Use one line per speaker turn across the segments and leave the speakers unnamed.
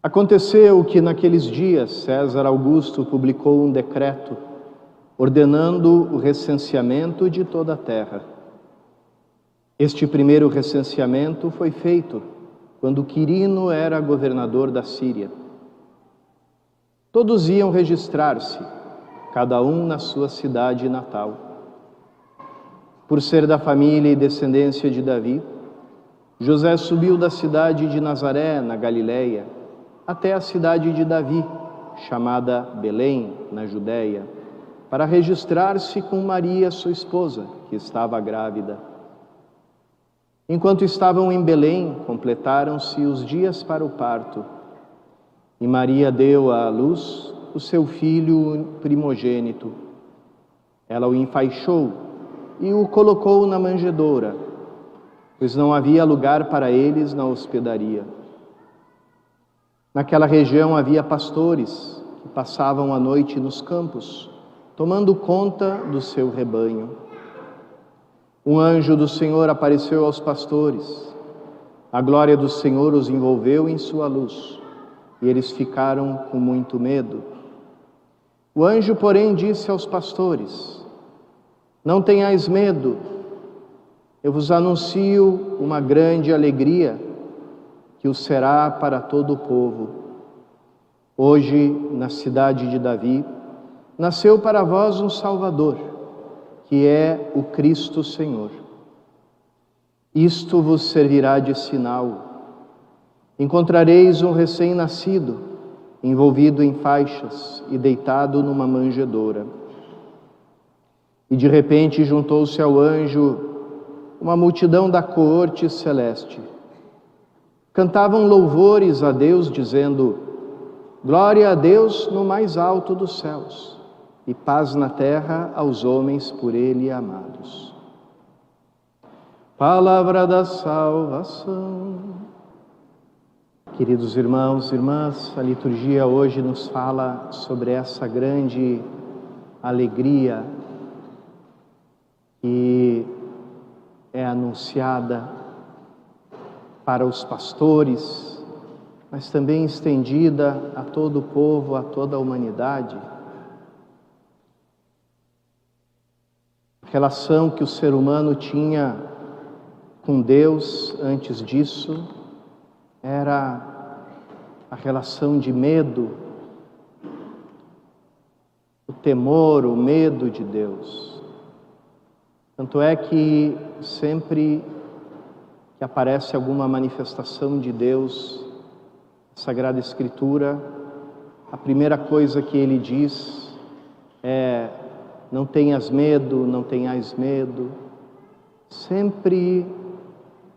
Aconteceu que naqueles dias César Augusto publicou um decreto ordenando o recenseamento de toda a terra. Este primeiro recenseamento foi feito quando Quirino era governador da Síria. Todos iam registrar-se, cada um na sua cidade natal. Por ser da família e descendência de Davi, José subiu da cidade de Nazaré, na Galileia, até a cidade de Davi, chamada Belém, na Judéia, para registrar-se com Maria, sua esposa, que estava grávida. Enquanto estavam em Belém, completaram-se os dias para o parto, e Maria deu à luz o seu filho primogênito. Ela o enfaixou e o colocou na manjedoura, pois não havia lugar para eles na hospedaria. Naquela região havia pastores que passavam a noite nos campos, tomando conta do seu rebanho. Um anjo do Senhor apareceu aos pastores. A glória do Senhor os envolveu em sua luz, e eles ficaram com muito medo. O anjo, porém, disse aos pastores: Não tenhais medo, eu vos anuncio uma grande alegria, que o será para todo o povo. Hoje, na cidade de Davi, nasceu para vós um Salvador, que é o Cristo Senhor. Isto vos servirá de sinal. Encontrareis um recém-nascido, envolvido em faixas e deitado numa manjedoura. E de repente juntou-se ao anjo uma multidão da coorte celeste. Cantavam louvores a Deus, dizendo: Glória a Deus no mais alto dos céus, e paz na terra aos homens por Ele amados. Palavra da salvação. Queridos irmãos e irmãs, a liturgia hoje nos fala sobre essa grande alegria que é anunciada para os pastores, mas também estendida a todo o povo, a toda a humanidade. A relação que o ser humano tinha com Deus antes disso era a relação de medo, o temor, o medo de Deus. Tanto é que sempre que aparece alguma manifestação de Deus, a Sagrada Escritura, a primeira coisa que ele diz é: não tenhas medo, não tenhais medo. Sempre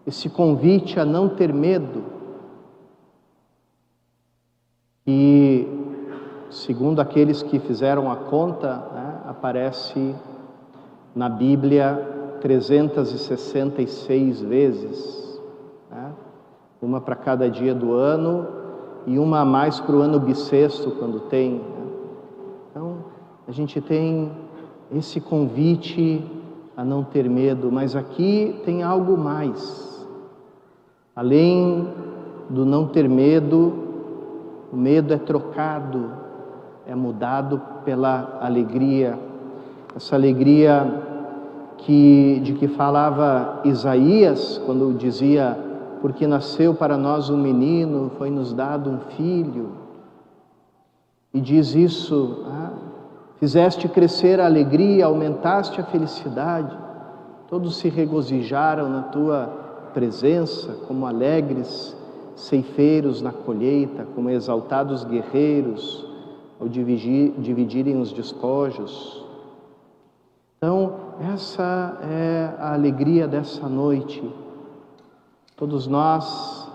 esse convite a não ter medo. E, segundo aqueles que fizeram a conta, aparece na Bíblia 366 vezes, uma para cada dia do ano e uma a mais para o ano bissexto, quando tem. Então, a gente tem esse convite a não ter medo, mas aqui tem algo mais. Além do não ter medo, o medo é trocado, é mudado pela alegria. Essa alegria de que falava Isaías, quando dizia: porque nasceu para nós um menino, foi-nos dado um filho. E diz isso: fizeste crescer a alegria, aumentaste a felicidade, todos se regozijaram na tua presença, como alegres ceifeiros na colheita, como exaltados guerreiros ao dividirem os despojos. Então, essa é a alegria dessa noite. Todos nós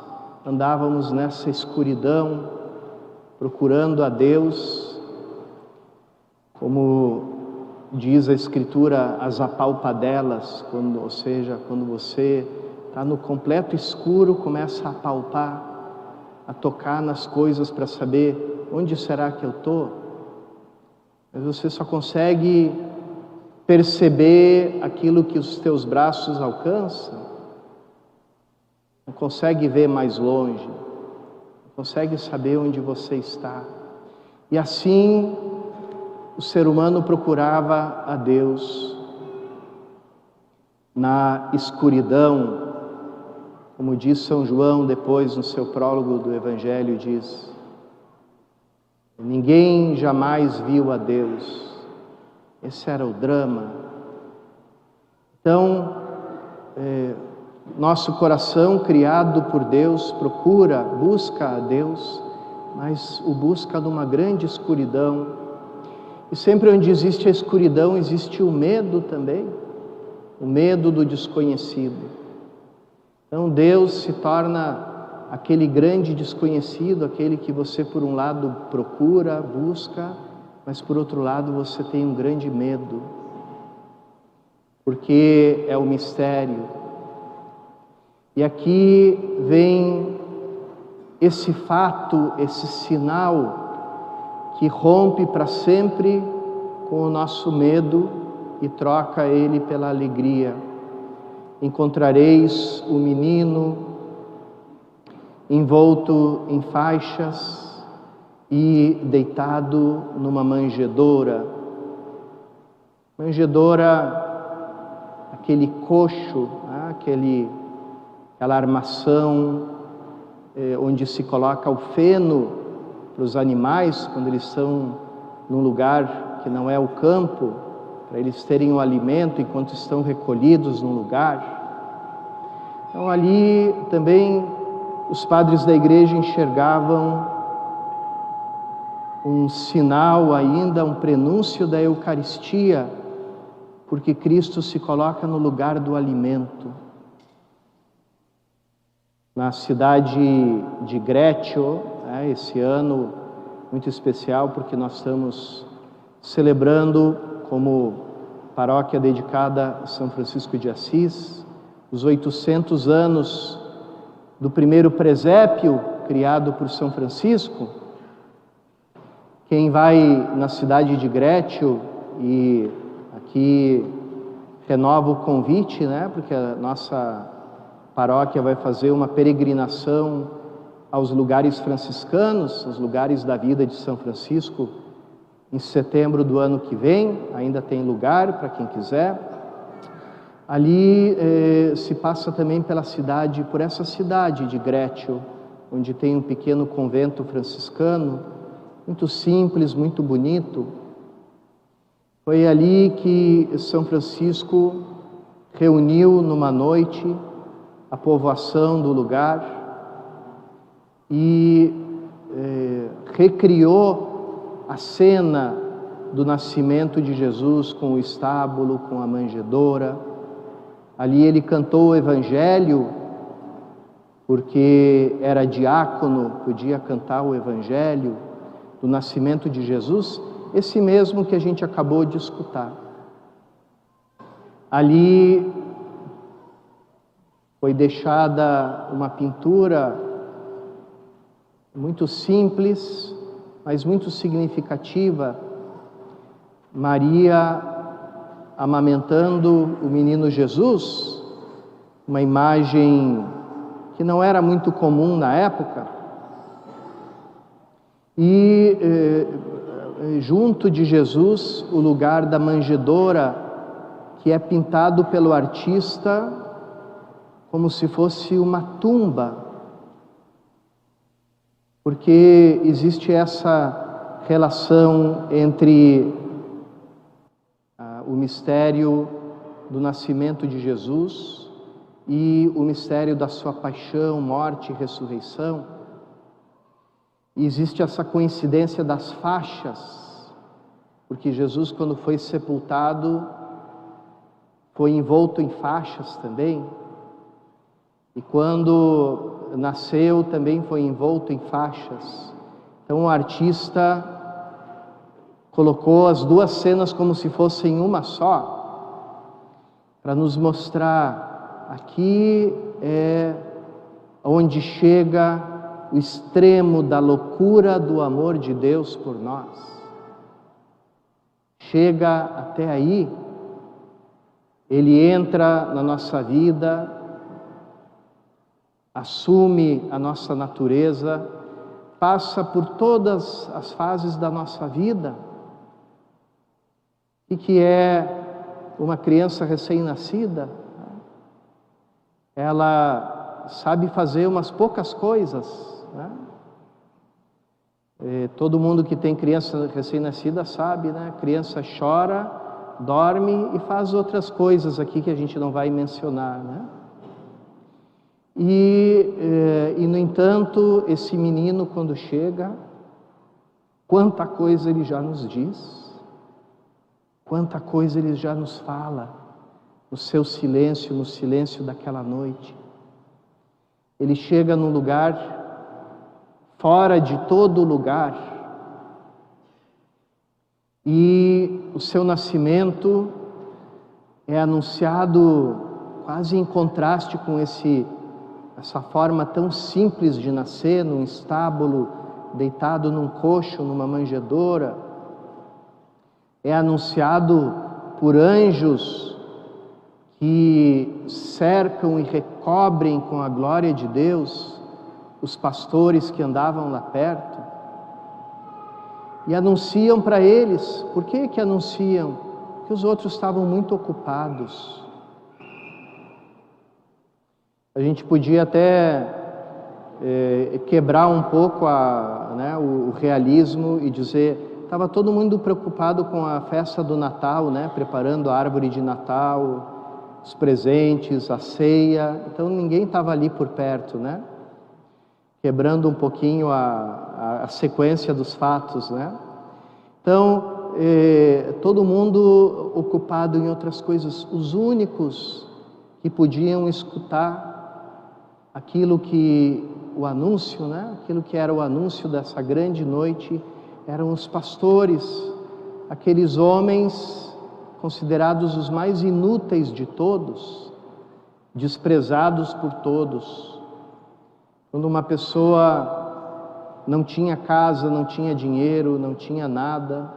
andávamos nessa escuridão, procurando a Deus, como diz a Escritura, as apalpadelas, ou seja, quando você está no completo escuro, começa a apalpar, a tocar nas coisas para saber onde será que eu estou. Mas você só consegue perceber aquilo que os teus braços alcançam, não consegue ver mais longe, não consegue saber onde você está. E assim o ser humano procurava a Deus na escuridão, como diz São João depois no seu prólogo do Evangelho, diz: ninguém jamais viu a Deus. Esse era o drama. Então, nosso coração criado por Deus busca a Deus, mas o busca numa grande escuridão. E sempre onde existe a escuridão, existe o medo também, o medo do desconhecido. Então Deus se torna aquele grande desconhecido, aquele que você por um lado procura, busca, mas por outro lado você tem um grande medo, porque é o mistério. E aqui vem esse fato, esse sinal que rompe para sempre com o nosso medo e troca ele pela alegria. Encontrareis o menino envolto em faixas e deitado numa manjedoura. Manjedoura, aquele coxo, aquela armação onde se coloca o feno para os animais quando eles estão num lugar que não é o campo, para eles terem o alimento enquanto estão recolhidos num lugar. Então ali também os padres da igreja enxergavam um sinal ainda, um prenúncio da Eucaristia, porque Cristo se coloca no lugar do alimento. Na cidade de Greccio, esse ano muito especial, porque nós estamos celebrando, como paróquia dedicada a São Francisco de Assis, os 800 anos do primeiro presépio criado por São Francisco. Quem vai na cidade de Greccio, e aqui renova o convite, porque a nossa paróquia vai fazer uma peregrinação aos lugares franciscanos, os lugares da vida de São Francisco, em setembro do ano que vem. Ainda tem lugar para quem quiser. Ali se passa também por essa cidade de Greccio, onde tem um pequeno convento franciscano, muito simples, muito bonito. Foi ali que São Francisco reuniu numa noite a povoação do lugar e recriou a cena do nascimento de Jesus com o estábulo, com a manjedoura. Ali ele cantou o Evangelho, porque era diácono, podia cantar o Evangelho do nascimento de Jesus, esse mesmo que a gente acabou de escutar. Ali foi deixada uma pintura muito simples, mas muito significativa. Maria amamentando o menino Jesus, uma imagem que não era muito comum na época. E junto de Jesus, o lugar da manjedoura, que é pintado pelo artista como se fosse uma tumba, porque existe essa relação entre o mistério do nascimento de Jesus e o mistério da sua paixão, morte e ressurreição. E existe essa coincidência das faixas, porque Jesus, quando foi sepultado, foi envolto em faixas também, e quando nasceu também foi envolto em faixas. Então o artista colocou as duas cenas como se fossem uma só, para nos mostrar: aqui é onde chega o extremo da loucura do amor de Deus por nós. Chega até aí, Ele entra na nossa vida, assume a nossa natureza, passa por todas as fases da nossa vida. O que é uma criança recém-nascida? Ela sabe fazer umas poucas coisas, né? Todo mundo que tem criança recém-nascida sabe, né? Criança chora, dorme e faz outras coisas aqui que a gente não vai mencionar, né? E no entanto, esse menino, quando chega, quanta coisa ele já nos diz, quanta coisa ele já nos fala, no seu silêncio, no silêncio daquela noite. Ele chega num lugar fora de todo lugar, e o seu nascimento é anunciado quase em contraste com essa forma tão simples de nascer, num estábulo, deitado num coxo, numa manjedoura. É anunciado por anjos que cercam e recobrem com a glória de Deus os pastores que andavam lá perto, e anunciam para eles. Por que que anunciam? Porque os outros estavam muito ocupados. A gente podia até quebrar um pouco o realismo e dizer, estava todo mundo preocupado com a festa do Natal, né? Preparando a árvore de Natal, os presentes, a ceia, então ninguém estava ali por perto, né? Quebrando um pouquinho a sequência dos fatos, né? Então, todo mundo ocupado em outras coisas. Os únicos que podiam escutar aquilo que o anúncio, né? Aquilo que era o anúncio dessa grande noite, eram os pastores, aqueles homens considerados os mais inúteis de todos, desprezados por todos. Quando uma pessoa não tinha casa, não tinha dinheiro, não tinha nada,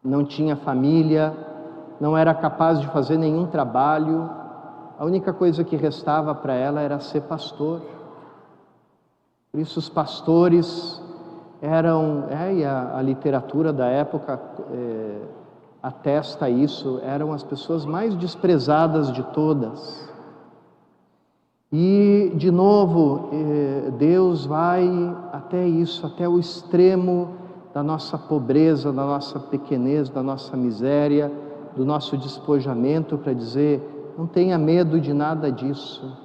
não tinha família, não era capaz de fazer nenhum trabalho, a única coisa que restava para ela era ser pastor. Por isso os pastores eram, e a literatura da época atesta isso, eram as pessoas mais desprezadas de todas. E, de novo, Deus vai até isso, até o extremo da nossa pobreza, da nossa pequenez, da nossa miséria, do nosso despojamento, para dizer, não tenha medo de nada disso.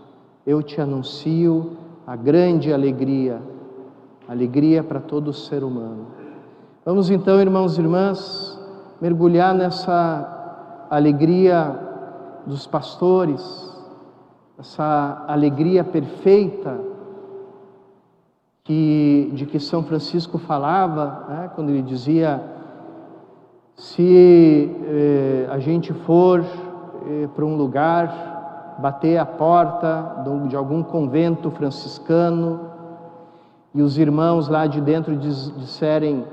Eu te anuncio a grande alegria, alegria para todo ser humano. Vamos então, irmãos e irmãs, mergulhar nessa alegria dos pastores, essa alegria perfeita de que São Francisco falava, né, quando ele dizia, se a gente for para um lugar, bater a porta de algum convento franciscano, e os irmãos lá de dentro disserem,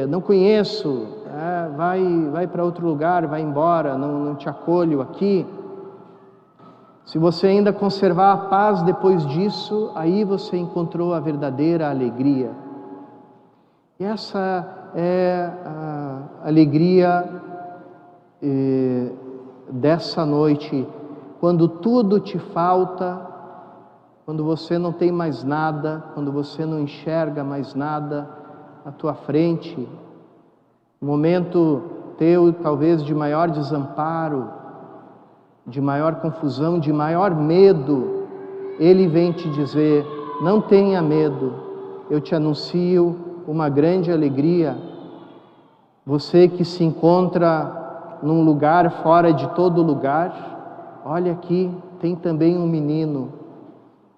não conheço, vai para outro lugar, vai embora, não te acolho aqui. Se você ainda conservar a paz depois disso, aí você encontrou a verdadeira alegria. E essa é a alegria dessa noite, quando tudo te falta, quando você não tem mais nada, quando você não enxerga mais nada à tua frente, um momento teu talvez de maior desamparo, de maior confusão, de maior medo, Ele vem te dizer, não tenha medo, eu te anuncio uma grande alegria. Você que se encontra num lugar fora de todo lugar, olha aqui, tem também um menino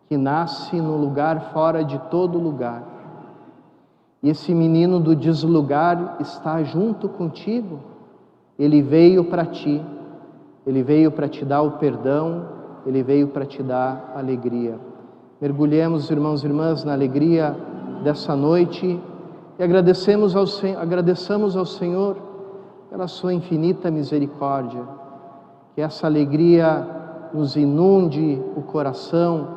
que nasce num lugar fora de todo lugar. E esse menino do deslugar está junto contigo. Ele veio para ti. Ele veio para te dar o perdão, Ele veio para te dar alegria. Mergulhemos, irmãos e irmãs, na alegria dessa noite e agradeçamos ao Senhor pela sua infinita misericórdia. Que essa alegria nos inunde o coração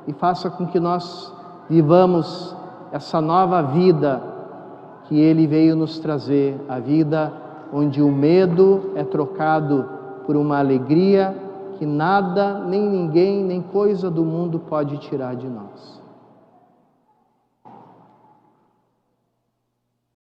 e faça com que nós vivamos essa nova vida que Ele veio nos trazer, a vida onde o medo é trocado por uma alegria que nada, nem ninguém, nem coisa do mundo pode tirar de nós.